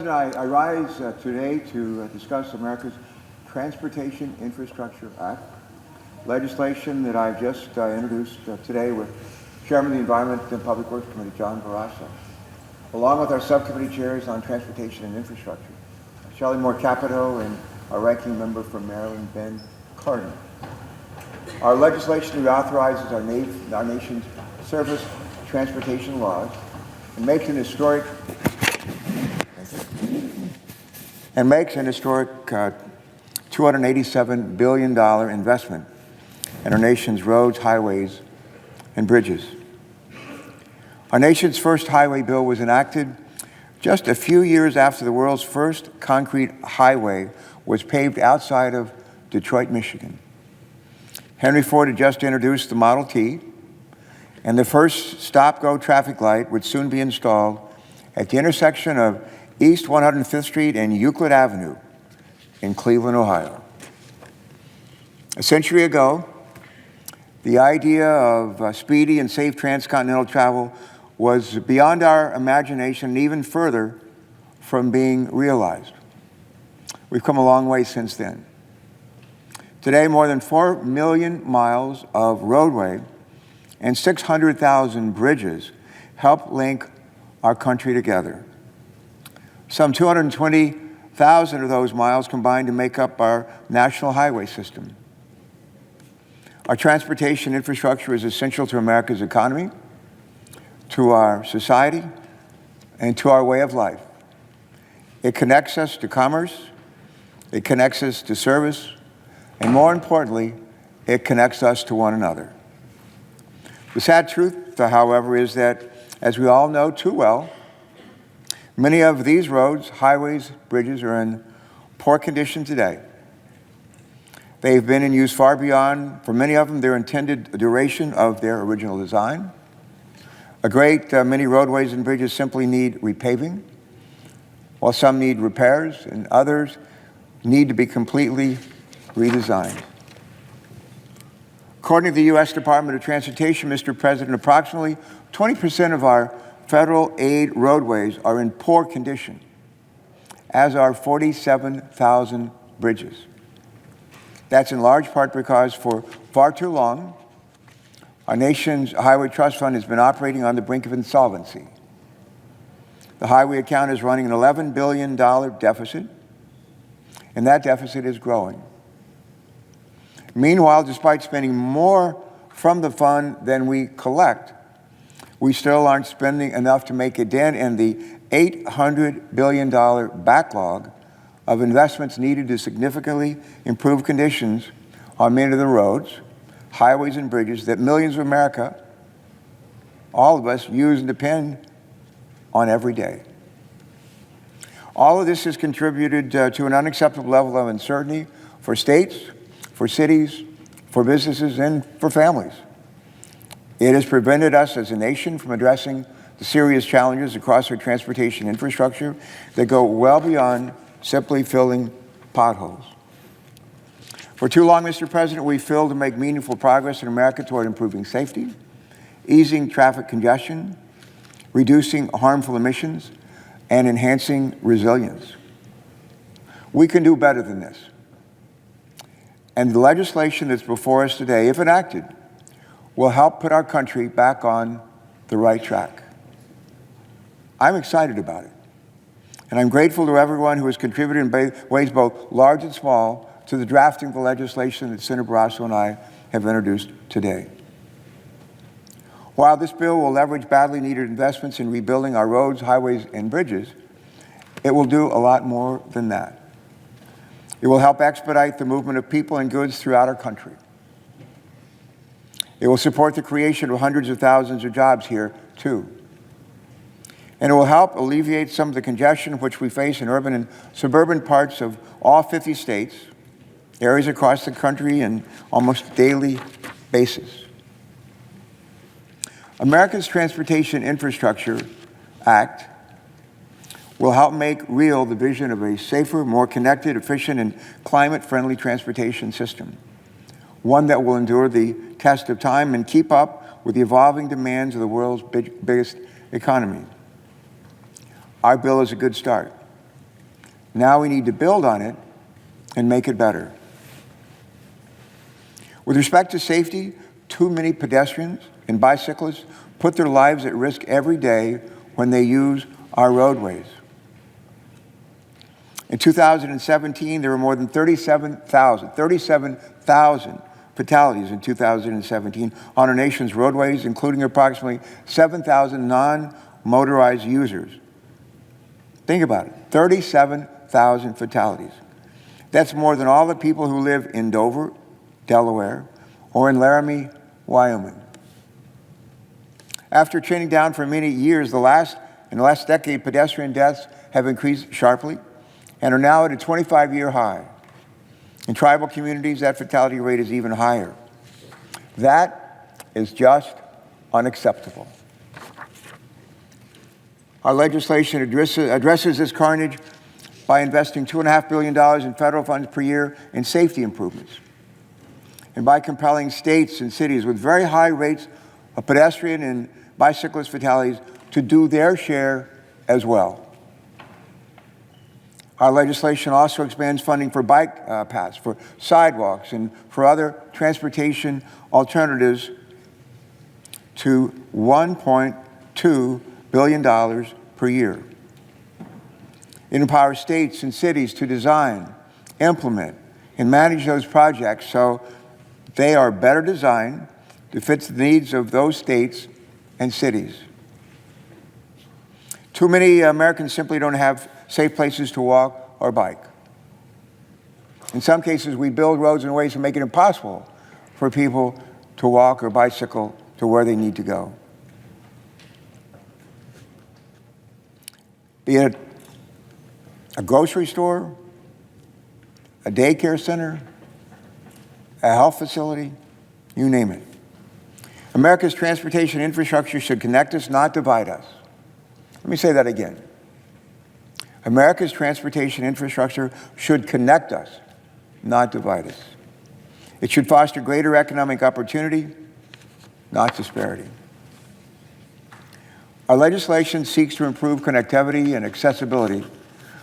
I rise today to discuss America's Transportation Infrastructure Act, legislation that I've just introduced today with Chairman of the Environment and Public Works Committee, John Barrasso, along with our subcommittee chairs on Transportation and Infrastructure, Shelley Moore Capito and our ranking member from Maryland, Ben Cardin. Our legislation reauthorizes our nation's surface transportation laws and makes an historic $287 billion investment in our nation's roads, highways, and bridges. Our nation's first highway bill was enacted just a few years after the world's first concrete highway was paved outside of Detroit, Michigan. Henry Ford had just introduced the Model T, and the first stop-go traffic light would soon be installed at the intersection of East 105th Street and Euclid Avenue in Cleveland, Ohio. A century ago, the idea of speedy and safe transcontinental travel was beyond our imagination and even further from being realized. We've come a long way since then. Today, more than 4 million miles of roadway and 600,000 bridges help link our country together. Some 220,000 of those miles combine to make up our national highway system. Our transportation infrastructure is essential to America's economy, to our society, and to our way of life. It connects us to commerce, it connects us to service, and more importantly, it connects us to one another. The sad truth, however, is that, as we all know too well, many of these roads, highways, bridges are in poor condition today. They've been in use far beyond, for many of them, their intended duration of their original design. A great many roadways and bridges simply need repaving, while some need repairs and others need to be completely redesigned. According to the U.S. Department of Transportation, Mr. President, approximately 20% of our federal aid roadways are in poor condition, as are 47,000 bridges. That's in large part because for far too long, our nation's Highway Trust Fund has been operating on the brink of insolvency. The highway account is running an $11 billion deficit, and that deficit is growing. Meanwhile, despite spending more from the fund than we collect, we still aren't spending enough to make a dent in the $800 billion backlog of investments needed to significantly improve conditions on many of the roads, highways, and bridges that millions of America, all of us, use and depend on every day. All of this has contributed to an unacceptable level of uncertainty for states, for cities, for businesses, and for families. It has prevented us as a nation from addressing the serious challenges across our transportation infrastructure that go well beyond simply filling potholes. For too long, Mr. President, we failed to make meaningful progress in America toward improving safety, easing traffic congestion, reducing harmful emissions, and enhancing resilience. We can do better than this. And the legislation that's before us today, if enacted, will help put our country back on the right track. I'm excited about it. And I'm grateful to everyone who has contributed in ways both large and small to the drafting of the legislation that Senator Barrasso and I have introduced today. While this bill will leverage badly needed investments in rebuilding our roads, highways, and bridges, it will do a lot more than that. It will help expedite the movement of people and goods throughout our country. It will support the creation of hundreds of thousands of jobs here, too. And it will help alleviate some of the congestion which we face in urban and suburban parts of all 50 states, areas across the country on almost daily basis. America's Transportation Infrastructure Act will help make real the vision of a safer, more connected, efficient, and climate-friendly transportation system, one that will endure the test of time and keep up with the evolving demands of the world's biggest economy. Our bill is a good start. Now we need to build on it and make it better. With respect to safety, too many pedestrians and bicyclists put their lives at risk every day when they use our roadways. In 2017, there were more than 37,000 fatalities in 2017 on our nation's roadways, including approximately 7,000 non-motorized users. Think about it, 37,000 fatalities. That's more than all the people who live in Dover, Delaware, or in Laramie, Wyoming. After trending down for many years, in the last decade, pedestrian deaths have increased sharply and are now at a 25-year high. In tribal communities, that fatality rate is even higher. That is just unacceptable. Our legislation addresses this carnage by investing $2.5 billion in federal funds per year in safety improvements, and by compelling states and cities with very high rates of pedestrian and bicyclist fatalities to do their share as well. Our legislation also expands funding for bike paths, for sidewalks, and for other transportation alternatives to $1.2 billion per year. It empowers states and cities to design, implement, and manage those projects so they are better designed to fit the needs of those states and cities. Too many Americans simply don't have safe places to walk or bike. In some cases, we build roads in ways to make it impossible for people to walk or bicycle to where they need to go. Be it a grocery store, a daycare center, a health facility, you name it. America's transportation infrastructure should connect us, not divide us. Let me say that again. America's transportation infrastructure should connect us, not divide us. It should foster greater economic opportunity, not disparity. Our legislation seeks to improve connectivity and accessibility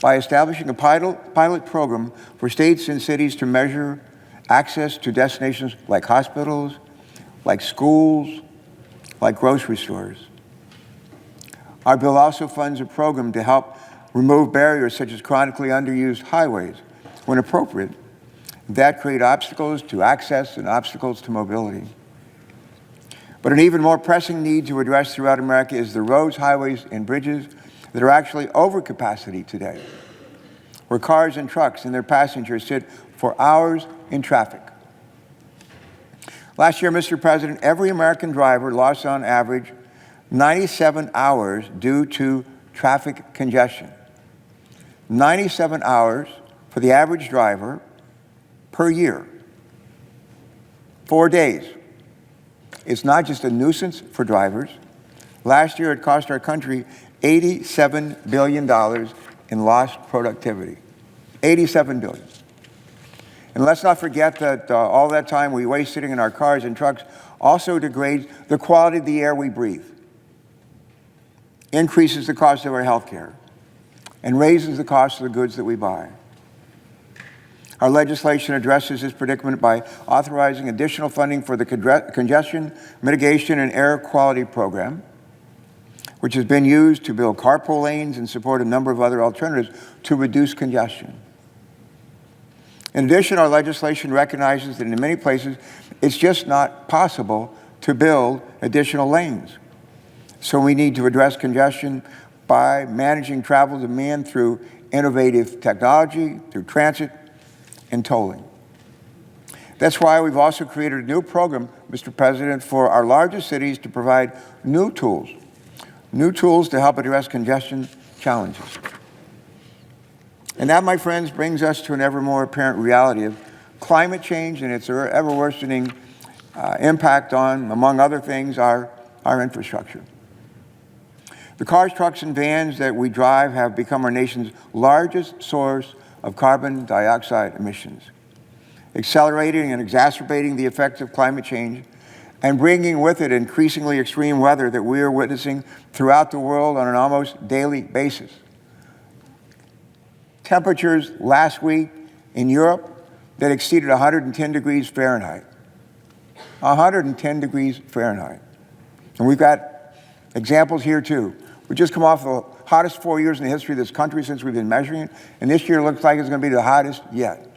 by establishing a pilot program for states and cities to measure access to destinations like hospitals, like schools, like grocery stores. Our bill also funds a program to help remove barriers such as chronically underused highways, when appropriate, that create obstacles to access and obstacles to mobility. But an even more pressing need to address throughout America is the roads, highways, and bridges that are actually over capacity today, where cars and trucks and their passengers sit for hours in traffic. Last year, Mr. President, every American driver lost on average 97 hours due to traffic congestion. 97 hours for the average driver per year. 4 days. It's not just a nuisance for drivers. Last year, it cost our country $87 billion in lost productivity. $87 billion. And let's not forget that all that time we waste sitting in our cars and trucks also degrades the quality of the air we breathe, increases the cost of our health care, and raises the cost of the goods that we buy. Our legislation addresses this predicament by authorizing additional funding for the Congestion Mitigation and Air Quality Program, which has been used to build carpool lanes and support a number of other alternatives to reduce congestion. In addition, our legislation recognizes that in many places, it's just not possible to build additional lanes. So we need to address congestion by managing travel demand through innovative technology, through transit, and tolling. That's why we've also created a new program, Mr. President, for our largest cities to provide new tools to help address congestion challenges. And that, my friends, brings us to an ever more apparent reality of climate change and its ever worsening impact on, among other things, our infrastructure. The cars, trucks, and vans that we drive have become our nation's largest source of carbon dioxide emissions, accelerating and exacerbating the effects of climate change and bringing with it increasingly extreme weather that we are witnessing throughout the world on an almost daily basis. temperatures last week in Europe that exceeded 110 degrees Fahrenheit. 110 degrees Fahrenheit. And we've got examples here too. We just come off the hottest 4 years in the history of this country since we've been measuring it, and this year looks like it's going to be the hottest yet.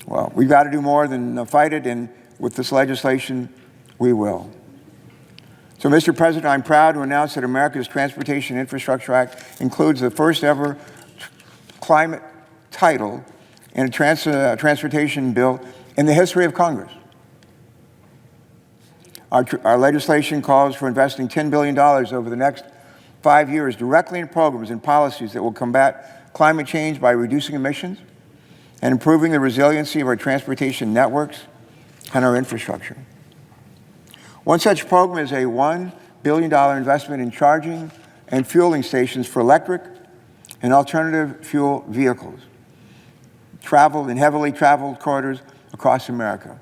Well, we've got to do more than fight it, and with this legislation, we will. So, Mr. President, I'm proud to announce that America's Transportation Infrastructure Act includes the first ever climate title in a transportation bill in the history of Congress. Our legislation calls for investing $10 billion over the next 5 years directly in programs and policies that will combat climate change by reducing emissions and improving the resiliency of our transportation networks and our infrastructure. One such program is a $1 billion investment in charging and fueling stations for electric and alternative fuel vehicles traveled in heavily traveled corridors across America.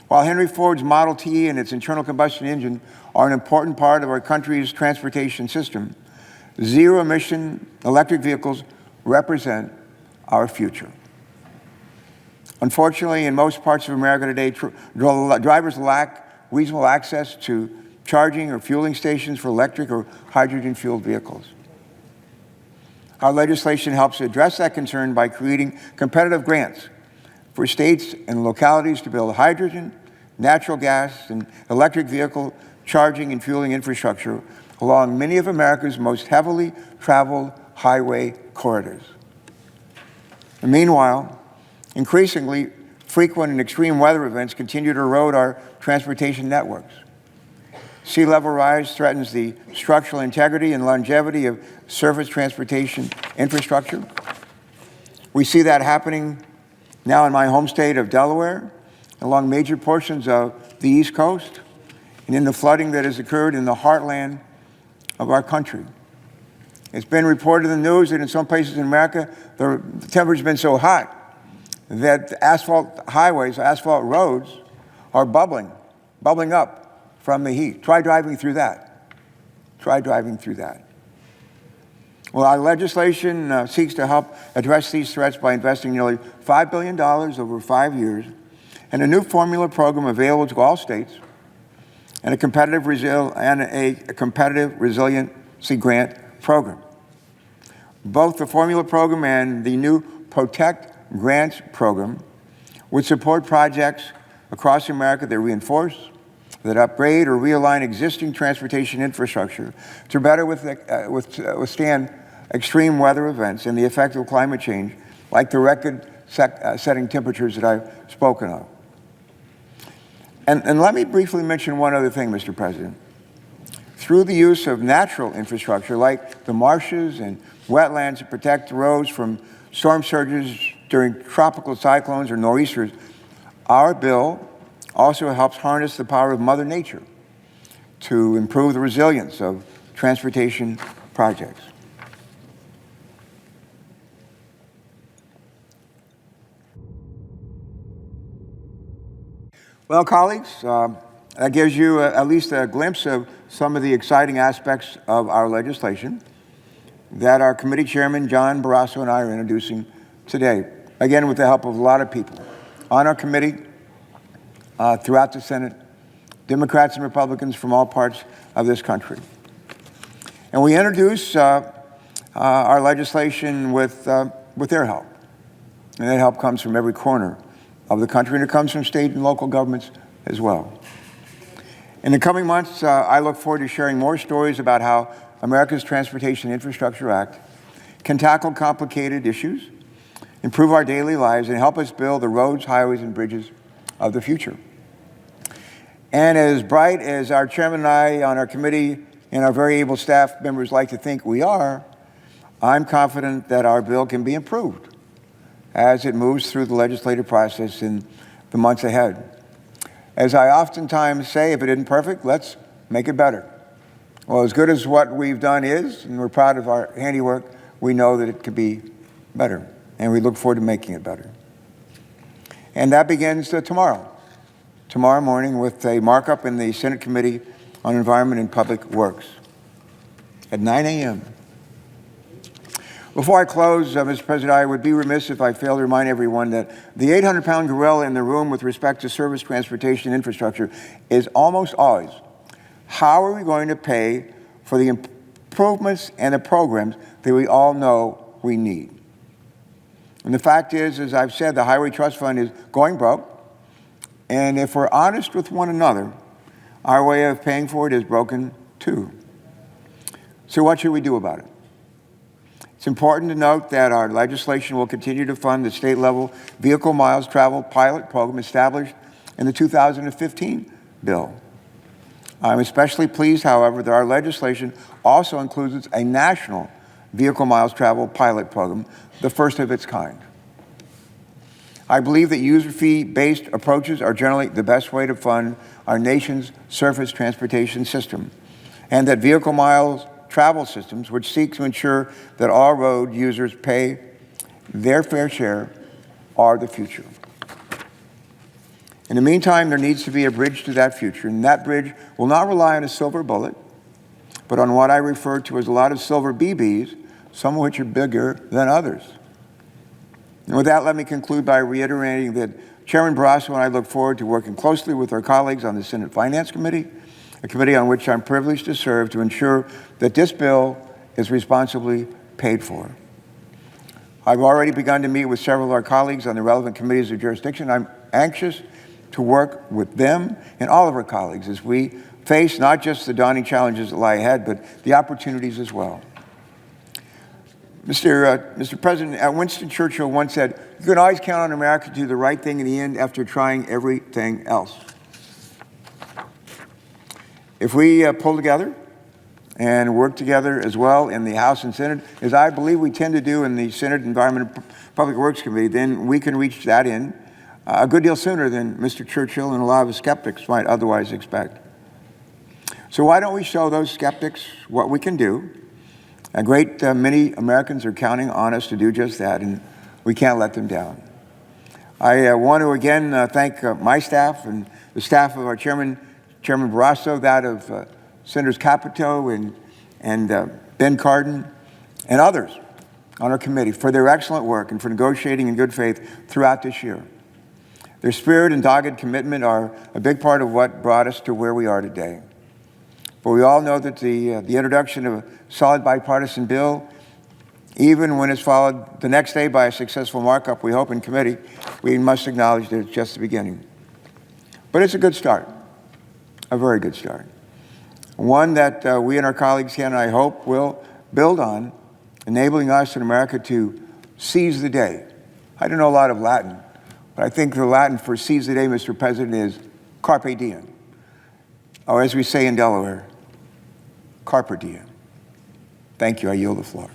While Henry Ford's Model T and its internal combustion engine are an important part of our country's transportation system, zero-emission electric vehicles represent our future. Unfortunately, in most parts of America today, drivers lack reasonable access to charging or fueling stations for electric or hydrogen-fueled vehicles. Our legislation helps address that concern by creating competitive grants for states and localities to build hydrogen, natural gas, and electric vehicle charging and fueling infrastructure along many of America's most heavily traveled highway corridors. And meanwhile, increasingly frequent and extreme weather events continue to erode our transportation networks. Sea level rise threatens the structural integrity and longevity of surface transportation infrastructure. We see that happening now in my home state of Delaware, along major portions of the East Coast, and in the flooding that has occurred in the heartland of our country. It's been reported in the news that in some places in America, the temperature's been so hot that asphalt highways, asphalt roads are bubbling up from the heat. Try driving through that. Try driving through that. Well, our legislation seeks to help address these threats by investing nearly $5 billion over 5 years in a new formula program available to all states and a competitive resiliency grant program. Both the formula program and the new Protect Grants program would support projects across America that reinforce, that upgrade or realign existing transportation infrastructure to better withstand extreme weather events and the effect of climate change, like the record-setting temperatures that I've spoken of. And let me briefly mention one other thing, Mr. President. Through the use of natural infrastructure, like the marshes and wetlands to protect the roads from storm surges during tropical cyclones or nor'easters, our bill also helps harness the power of Mother Nature to improve the resilience of transportation projects. Well, colleagues, that gives you at least a glimpse of some of the exciting aspects of our legislation that our committee chairman, John Barrasso, and I are introducing today, again, with the help of a lot of people on our committee, throughout the Senate, Democrats and Republicans from all parts of this country. And we introduce our legislation with their help. And that help comes from every corner of the country, and it comes from state and local governments as well. In the coming months, I look forward to sharing more stories about how America's Transportation Infrastructure Act can tackle complicated issues, improve our daily lives, and help us build the roads, highways, and bridges of the future. And as bright as our chairman and I on our committee and our very able staff members like to think we are, I'm confident that our bill can be improved as it moves through the legislative process in the months ahead. As I oftentimes say, if it isn't perfect, let's make it better. Well, as good as what we've done is, and we're proud of our handiwork, we know that it could be better, and we look forward to making it better. And that begins tomorrow morning with a markup in the Senate Committee on Environment and Public Works at 9 a.m. Before I close, Mr. President, I would be remiss if I failed to remind everyone that the 800-pound gorilla in the room with respect to surface transportation infrastructure is almost always, how are we going to pay for the improvements and the programs that we all know we need? And the fact is, as I've said, the Highway Trust Fund is going broke. And if we're honest with one another, our way of paying for it is broken too. So what should we do about it? It's important to note that our legislation will continue to fund the state-level vehicle miles traveled pilot program established in the 2015 bill. I'm especially pleased, however, that our legislation also includes a national vehicle miles traveled pilot program, the first of its kind. I believe that user fee-based approaches are generally the best way to fund our nation's surface transportation system, and that vehicle miles travel systems, which seek to ensure that all road users pay their fair share, are the future. In the meantime, there needs to be a bridge to that future, and that bridge will not rely on a silver bullet, but on what I refer to as a lot of silver BBs, some of which are bigger than others. And with that, let me conclude by reiterating that Chairman Barrasso and I look forward to working closely with our colleagues on the Senate Finance Committee, a committee on which I'm privileged to serve, to ensure that this bill is responsibly paid for. I've already begun to meet with several of our colleagues on the relevant committees of jurisdiction. I'm anxious to work with them and all of our colleagues as we face not just the daunting challenges that lie ahead, but the opportunities as well. Mr. President, Winston Churchill once said, "You can always count on America to do the right thing in the end after trying everything else." If we pull together and work together as well in the House and Senate, as I believe we tend to do in the Senate Environment and Public Works Committee, then we can reach that end a good deal sooner than Mr. Churchill and a lot of the skeptics might otherwise expect. So why don't we show those skeptics what we can do? A great many Americans are counting on us to do just that, and we can't let them down. I want to again thank my staff and the staff of our Chairman Barrasso, that of Senators Capito and Ben Cardin, and others on our committee for their excellent work and for negotiating in good faith throughout this year. Their spirit and dogged commitment are a big part of what brought us to where we are today. But we all know that the introduction of a solid bipartisan bill, even when it's followed the next day by a successful markup, we hope in committee, we must acknowledge that it's just the beginning. But it's a good start, a very good start. One that we and our colleagues can, I hope, will build on, enabling us in America to seize the day. I don't know a lot of Latin, but I think the Latin for seize the day, Mr. President, is carpe diem. Or as we say in Delaware, Carper diem. Thank you. I yield the floor.